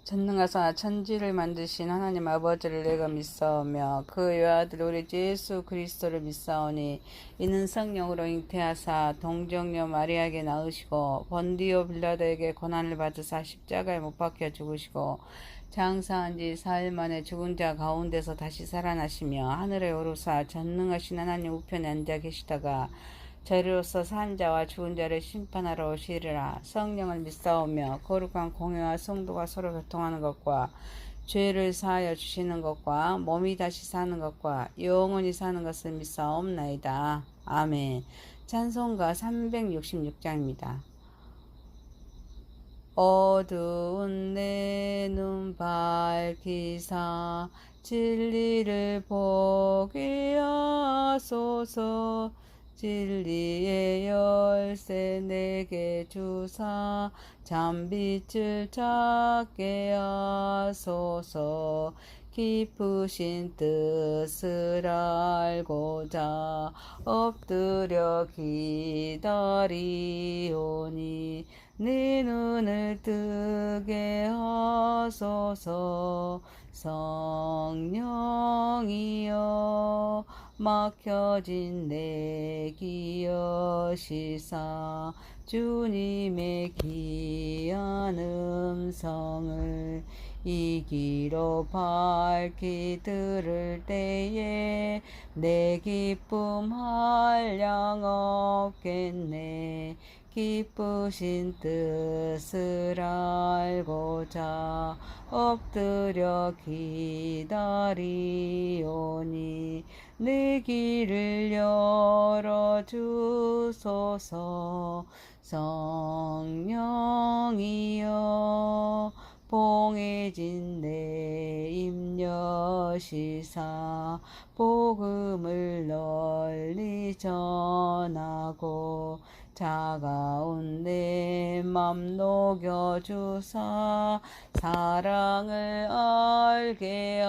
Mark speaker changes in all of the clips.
Speaker 1: 전능하사 천지를 만드신 하나님 아버지를 내가 믿사오며 그 외아들 우리 예수 그리스도를 믿사오니 이는 성령으로 잉태하사 동정녀 마리아에게 낳으시고 본디오 빌라도에게 고난을 받으사 십자가에 못 박혀 죽으시고 장사한 지 사흘 만에 죽은 자 가운데서 다시 살아나시며 하늘에 오르사 전능하신 하나님 우편에 앉아 계시다가 저리로서 산 자와 죽은 자를 심판하러 오시리라. 성령을 믿사오며 거룩한 공회와 성도가 서로 교통하는 것과 죄를 사하여 주시는 것과 몸이 다시 사는 것과 영원히 사는 것을 믿사옵나이다. 아멘. 찬송가 366장입니다. 어두운 내 눈 밝히사 진리를 보게 하소서. 진리의 열쇠 내게 주사 잠빛을 찾게 하소서. 깊으신 뜻을 알고자 엎드려 기다리오니 내 눈을 뜨게 하소서. 성령이여 막혀진 내 기여시사 주님의 귀한 음성을 이 귀로 밝히 들을 때에 내 기쁨 한량 없겠네. 기쁘신 뜻을 알고자 엎드려 기다리오니 내 길을 열어주소서. 성령이여 봉해진 내 임여시사 복음을 널리 전하고 차가운 내 맘 녹여주사 사랑을 알게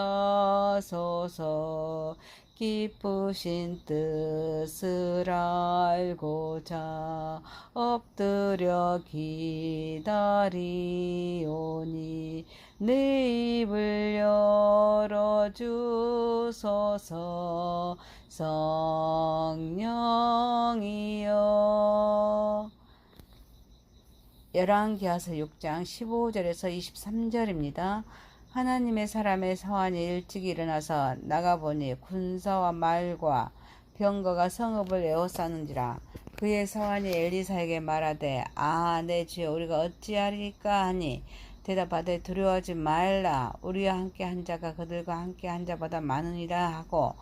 Speaker 1: 하소서. 기쁘신 뜻을 알고자 엎드려 기다리오니 내 입을 열어주소서. 성령이여. 열왕기하서 6장 15절에서 23절입니다. 하나님의 사람의 사환이 일찍 일어나서 나가보니 군사와 말과 병거가 성읍을 에워싸는지라. 그의 사환이 엘리사에게 말하되 내 주여 우리가 어찌하리까 하니 대답하되 두려워하지 말라. 우리와 함께 한 자가 그들과 함께 한 자보다 많으니라 하고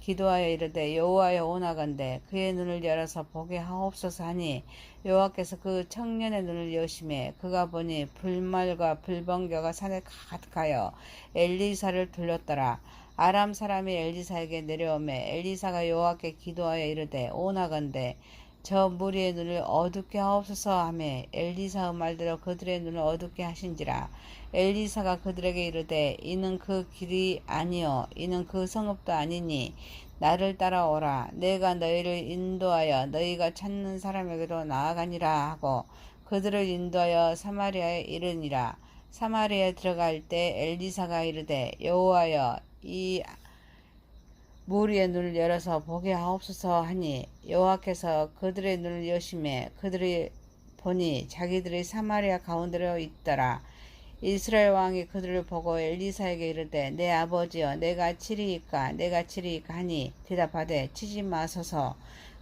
Speaker 1: 기도하여 이르되 여호와여 오나건대 그의 눈을 열어서 보게 하옵소서 하니 여호와께서 그 청년의 눈을 여시매 그가 보니 불말과 불번개가 산에 가득하여 엘리사를 둘렀더라. 아람 사람이 엘리사에게 내려오매 엘리사가 여호와께 기도하여 이르되 오나건대 저 무리의 눈을 어둡게 하옵소서 하며 엘리사의 말대로 그들의 눈을 어둡게 하신지라. 엘리사가 그들에게 이르되 이는 그 길이 아니요 이는 그 성읍도 아니니 나를 따라오라. 내가 너희를 인도하여 너희가 찾는 사람에게로 나아가니라 하고 그들을 인도하여 사마리아에 이르니라. 사마리아에 들어갈 때 엘리사가 이르되 여호와여 이 무리의 눈을 열어서 보게 하옵소서 하니 여호와께서 그들의 눈을 여시매 그들이 보니 자기들이 사마리아 가운데로 있더라. 이스라엘 왕이 그들을 보고 엘리사에게 이르되 내 아버지여 내가 치리이까 하니 대답하되 치지 마소서.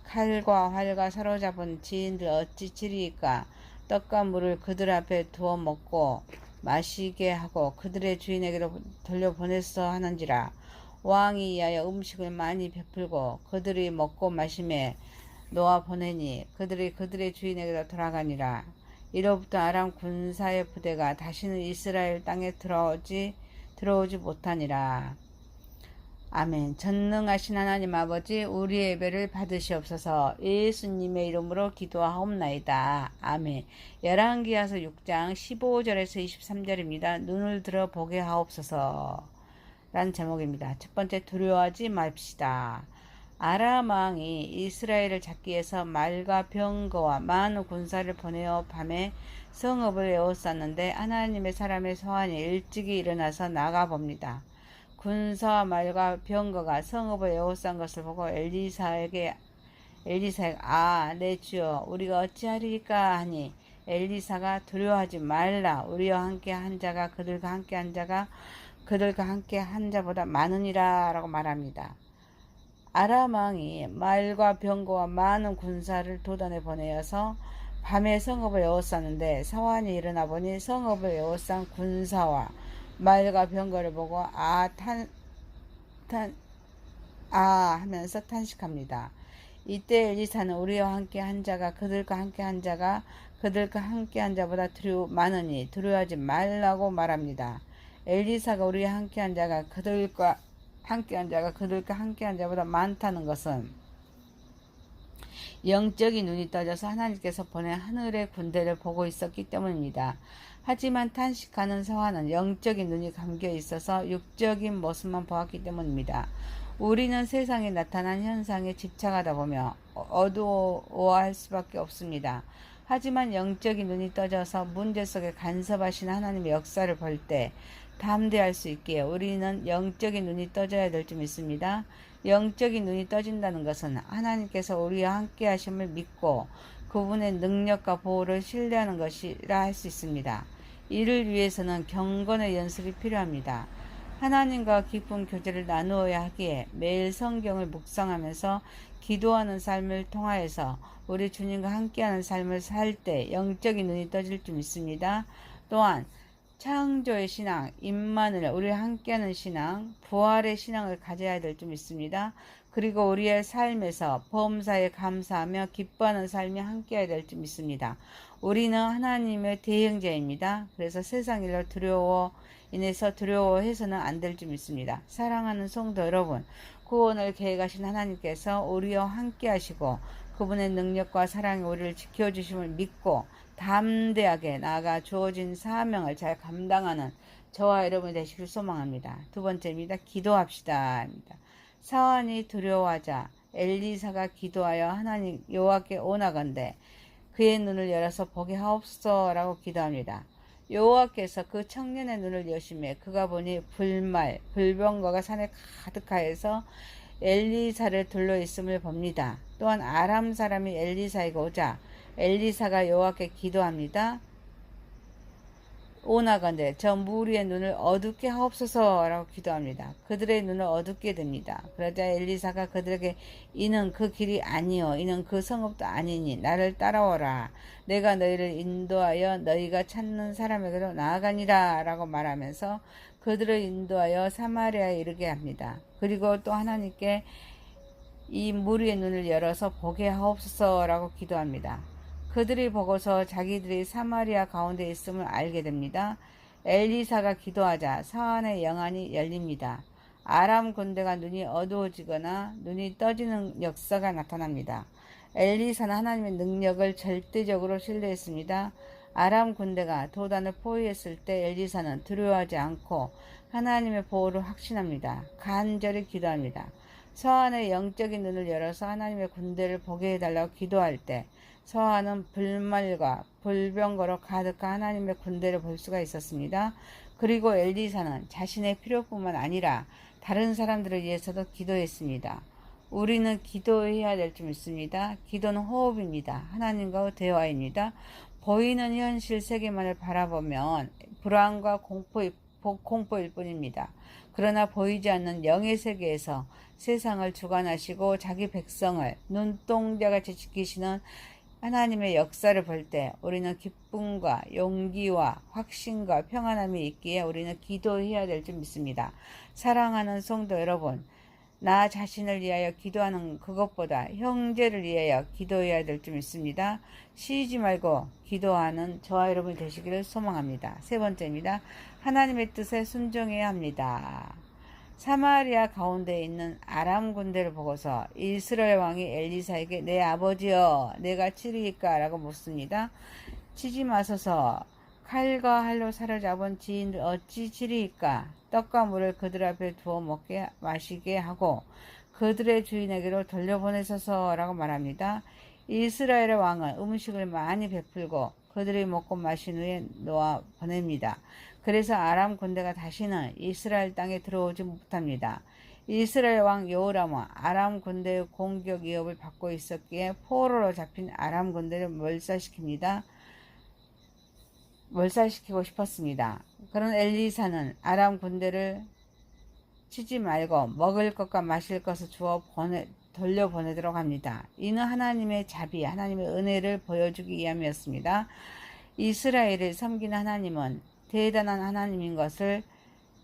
Speaker 1: 칼과 활과 사로잡은 지인들 어찌 치리이까. 떡과 물을 그들 앞에 두어 먹고 마시게 하고 그들의 주인에게로 돌려보냈어 하는지라. 왕이 이하여 음식을 많이 베풀고 그들이 먹고 마심에 놓아 보내니 그들이 그들의 주인에게로 돌아가니라. 이로부터 아람 군사의 부대가 다시는 이스라엘 땅에 들어오지 못하니라. 아멘. 전능하신 하나님 아버지 우리의 예배를 받으시옵소서. 예수님의 이름으로 기도하옵나이다. 아멘. 열왕기하서 6장 15절에서 23절입니다. 눈을 들어 보게 하옵소서 라는 제목입니다. 첫 번째, 두려워하지 맙시다. 아람 왕이 이스라엘을 잡기 위해서 말과 병거와 많은 군사를 보내어 밤에 성읍을 에워쌌는데 하나님의 사람의 소환이 일찍이 일어나서 나가봅니다. 군사와 말과 병거가 성읍을 에워싼 것을 보고 엘리사에게 내 주여 우리가 어찌하리까 하니 엘리사가 두려워하지 말라 우리와 함께 한 자가 그들과 함께 한 자보다 많으니라 라고 말합니다. 아람 왕이 말과 병거와 많은 군사를 도단에 보내어서 밤에 성읍을 에워쌌는데 사환이 일어나 보니 성읍을 에워싼 군사와 말과 병거를 보고 하면서 탄식합니다. 이때 엘리사는 우리와 함께 한 자가 그들과 함께 한 자보다 많으니 두려워하지 말라고 말합니다. 엘리사가 우리와 함께 한 자가 그들과 함께 한 자보다 많다는 것은 영적인 눈이 떠져서 하나님께서 보낸 하늘의 군대를 보고 있었기 때문입니다. 하지만 탄식하는 사환은 영적인 눈이 감겨 있어서 육적인 모습만 보았기 때문입니다. 우리는 세상에 나타난 현상에 집착하다 보며 어두워할 수밖에 없습니다. 하지만 영적인 눈이 떠져서 문제 속에 간섭하시는 하나님의 역사를 볼 때 담대할 수 있기에 우리는 영적인 눈이 떠져야 될 줄 믿습니다. 영적인 눈이 떠진다는 것은 하나님께서 우리와 함께 하심을 믿고 그분의 능력과 보호를 신뢰하는 것이라 할 수 있습니다. 이를 위해서는 경건의 연습이 필요합니다. 하나님과 깊은 교제를 나누어야 하기에 매일 성경을 묵상하면서 기도하는 삶을 통하여서 우리 주님과 함께하는 삶을 살 때 영적인 눈이 떠질 줄 믿습니다. 또한 창조의 신앙, 임마누엘, 우리와 함께하는 신앙, 부활의 신앙을 가져야 될 줄 믿습니다. 그리고 우리의 삶에서 범사에 감사하며 기뻐하는 삶이 함께해야 될 줄 믿습니다. 우리는 하나님의 대형제입니다. 그래서 세상 일로 두려워해서는 안 될 줄 믿습니다. 사랑하는 성도 여러분, 구원을 계획하신 하나님께서 우리와 함께 하시고 그분의 능력과 사랑이 우리를 지켜주심을 믿고 담대하게 나아가 주어진 사명을 잘 감당하는 저와 여러분이 되시길 소망합니다. 두 번째입니다. 기도합시다. 사환이 두려워하자 엘리사가 기도하여 하나님 여호와께 오나건대 그의 눈을 열어서 보게 하옵소서라고 기도합니다. 여호와께서 그 청년의 눈을 여심해 그가 보니 불병거가 산에 가득하여서 엘리사를 둘러 있음을 봅니다. 또한 아람 사람이 엘리사에게 오자 엘리사가 여호와께 기도합니다. 오나건대 저 무리의 눈을 어둡게 하옵소서라고 기도합니다. 그들의 눈을 어둡게 됩니다. 그러자 엘리사가 그들에게 이는 그 길이 아니요 이는 그 성읍도 아니니 나를 따라오라. 내가 너희를 인도하여 너희가 찾는 사람에게로 나아가니라 라고 말하면서 그들을 인도하여 사마리아에 이르게 합니다. 그리고 또 하나님께 이 무리의 눈을 열어서 보게 하옵소서라고 기도합니다. 그들이 보고서 자기들이 사마리아 가운데 있음을 알게 됩니다. 엘리사가 기도하자 사환의 영안이 열립니다. 아람 군대가 눈이 어두워지거나 눈이 떠지는 역사가 나타납니다. 엘리사는 하나님의 능력을 절대적으로 신뢰했습니다. 아람 군대가 도단을 포위했을 때 엘리사는 두려워하지 않고 하나님의 보호를 확신합니다. 간절히 기도합니다. 서한의 영적인 눈을 열어서 하나님의 군대를 보게 해달라고 기도할 때 서한은 불말과 불병거로 가득한 하나님의 군대를 볼 수가 있었습니다. 그리고 엘리사는 자신의 필요뿐만 아니라 다른 사람들을 위해서도 기도했습니다. 우리는 기도해야 될 줄 믿습니다. 기도는 호흡입니다. 하나님과의 대화입니다. 보이는 현실 세계만을 바라보면 불안과 공포일 뿐입니다. 그러나 보이지 않는 영의 세계에서 세상을 주관하시고 자기 백성을 눈동자같이 지키시는 하나님의 역사를 볼 때 우리는 기쁨과 용기와 확신과 평안함이 있기에 우리는 기도해야 될 줄 믿습니다. 사랑하는 성도 여러분, 나 자신을 위하여 기도하는 그것보다 형제를 위하여 기도해야 될 줄 믿습니다. 쉬지 말고 기도하는 저와 여러분이 되시기를 소망합니다. 세 번째입니다. 하나님의 뜻에 순종해야 합니다. 사마리아 가운데 있는 아람 군대를 보고서 이스라엘 왕이 엘리사에게 내 아버지여 내가 치리이까 라고 묻습니다. 치지 마소서 칼과 활로 사로잡은 지인들 어찌 치리이까 떡과 물을 그들 앞에 두어 마시게 하고 그들의 주인에게로 돌려보내소서라고 말합니다. 이스라엘의 왕은 음식을 많이 베풀고 그들이 먹고 마신 후에 놓아 보냅니다. 그래서 아람 군대가 다시는 이스라엘 땅에 들어오지 못합니다. 이스라엘 왕 여호람은 아람 군대의 공격 위협을 받고 있었기에 포로로 잡힌 아람 군대를 몰살시키고 싶었습니다. 그런 엘리사는 아람 군대를 치지 말고 먹을 것과 마실 것을 주어 돌려보내도록 합니다. 이는 하나님의 자비, 하나님의 은혜를 보여주기 위함이었습니다. 이스라엘을 섬기는 하나님은 대단한 하나님인 것을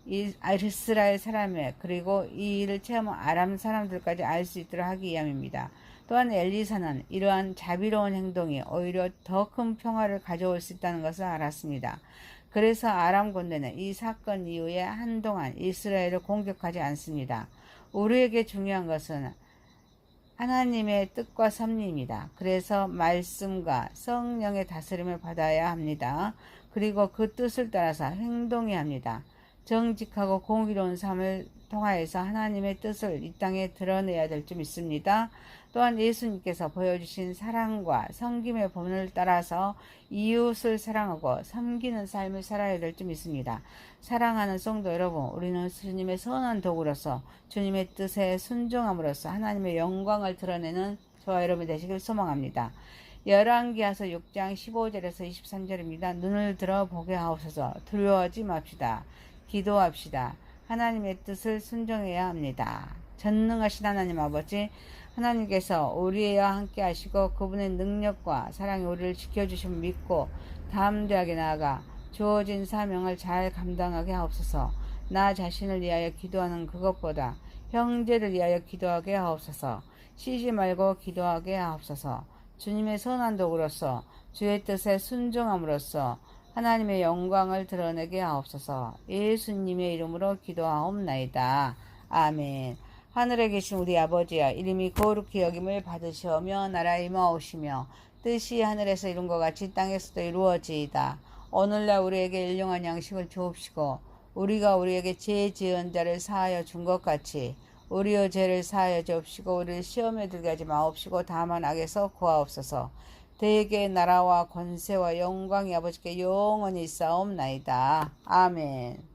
Speaker 1: 이스라엘 사람의 그리고 이 일을 체험한 아람 사람들까지 알 수 있도록 하기 위함입니다. 또한 엘리사는 이러한 자비로운 행동이 오히려 더 큰 평화를 가져올 수 있다는 것을 알았습니다. 그래서 아람 군대는 이 사건 이후에 한동안 이스라엘을 공격하지 않습니다. 우리에게 중요한 것은 하나님의 뜻과 섭리입니다. 그래서 말씀과 성령의 다스림을 받아야 합니다. 그리고 그 뜻을 따라서 행동해야 합니다. 정직하고 공의로운 삶을 통하여서 하나님의 뜻을 이 땅에 드러내야 될 줄 믿습니다. 또한 예수님께서 보여주신 사랑과 섬김의 본을 따라서 이웃을 사랑하고 섬기는 삶을 살아야 될 줄 믿습니다. 사랑하는 성도 여러분, 우리는 주님의 선한 도구로서 주님의 뜻에 순종함으로써 하나님의 영광을 드러내는 저와 여러분 되시길 소망합니다. 열왕기하서 6장 15절에서 23절입니다. 눈을 들어 보게 하옵소서. 두려워하지 맙시다. 기도합시다. 하나님의 뜻을 순종해야 합니다. 전능하신 하나님 아버지, 하나님께서 우리와 함께 하시고 그분의 능력과 사랑이 우리를 지켜주심을 믿고 담대하게 나아가 주어진 사명을 잘 감당하게 하옵소서. 나 자신을 위하여 기도하는 그것보다 형제를 위하여 기도하게 하옵소서. 쉬지 말고 기도하게 하옵소서. 주님의 선한 도구로서 주의 뜻에 순종함으로써 하나님의 영광을 드러내게 하옵소서. 예수님의 이름으로 기도하옵나이다. 아멘. 하늘에 계신 우리 아버지여, 이름이 거룩히 여김을 받으시오며 나라의 임하오시며 뜻이 하늘에서 이룬 것 같이 땅에서도 이루어지이다. 오늘날 우리에게 일용할 양식을 주옵시고 우리가 우리에게 죄 지은 자를 사하여 준 것 같이 우리의 죄를 사하여 주옵시고 우리를 시험에 들게 하지 마옵시고 다만 악에서 구하옵소서. 대개 나라와 권세와 영광이 아버지께 영원히 있사옵나이다. 아멘.